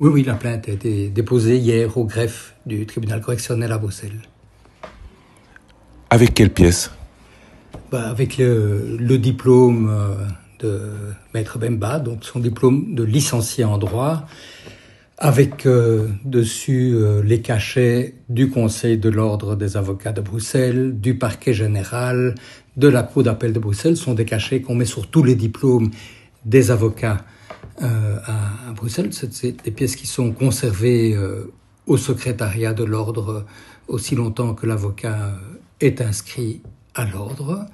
Oui, oui, la plainte a été déposée hier au greffe du tribunal correctionnel à Bruxelles. Avec quelle pièce? Avec le diplôme de Maître Bemba, donc son diplôme de licencié en droit, avec dessus les cachets du Conseil de l'Ordre des avocats de Bruxelles, du parquet général, de la Cour d'appel de Bruxelles. Ce sont des cachets qu'on met sur tous les diplômes des avocats à Bruxelles. C'est des pièces qui sont conservées au secrétariat de l'Ordre aussi longtemps que l'avocat est inscrit à l'Ordre.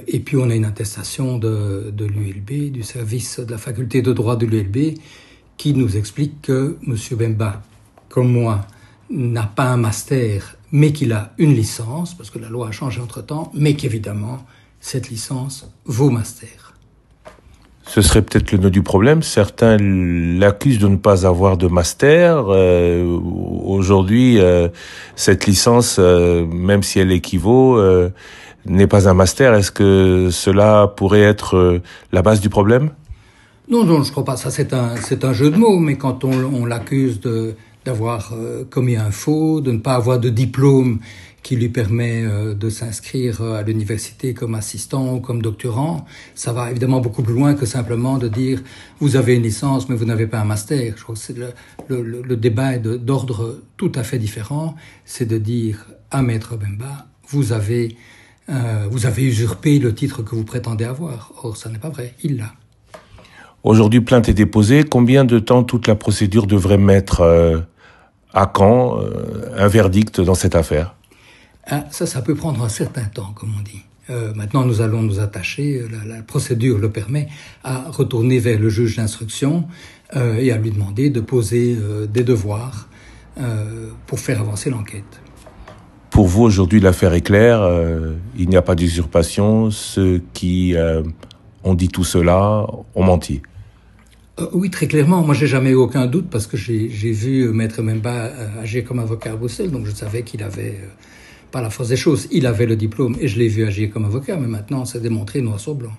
Et puis on a une attestation de l'ULB, du service de la faculté de droit de l'ULB, qui nous explique que M. Bemba, comme moi, n'a pas un master, mais qu'il a une licence, parce que la loi a changé entre-temps, mais qu'évidemment, cette licence vaut master. Ce serait peut-être le nœud du problème. Certains l'accusent de ne pas avoir de master. Aujourd'hui, cette licence, même si elle équivaut, n'est pas un master. Est-ce que cela pourrait être la base du problème ? Non, je ne crois pas. Ça, c'est un jeu de mots, mais quand on l'accuse d'avoir commis un faux, de ne pas avoir de diplôme qui lui permet de s'inscrire à l'université comme assistant ou comme doctorant, ça va évidemment beaucoup plus loin que simplement de dire « vous avez une licence, mais vous n'avez pas un master ». Je crois que le débat est d'ordre tout à fait différent. C'est de dire à Maître Bemba « vous avez usurpé le titre que vous prétendez avoir ». Or, ça n'est pas vrai, il l'a. Aujourd'hui, plainte est déposée. Combien de temps toute la procédure devrait mettre à quand un verdict dans cette affaire ? Ça peut prendre un certain temps, comme on dit. Maintenant, nous allons nous attacher, la procédure le permet, à retourner vers le juge d'instruction et à lui demander de poser des devoirs pour faire avancer l'enquête. Pour vous, aujourd'hui, l'affaire est claire. Il n'y a pas d'usurpation. Ceux qui ont dit tout cela ont menti. Oui, très clairement. Moi, j'ai jamais eu aucun doute parce que j'ai vu Maître Bemba agir comme avocat à Bruxelles, donc je savais qu'il avait, par la force des choses, il avait le diplôme et je l'ai vu agir comme avocat, mais maintenant, c'est démontré noir sur blanc.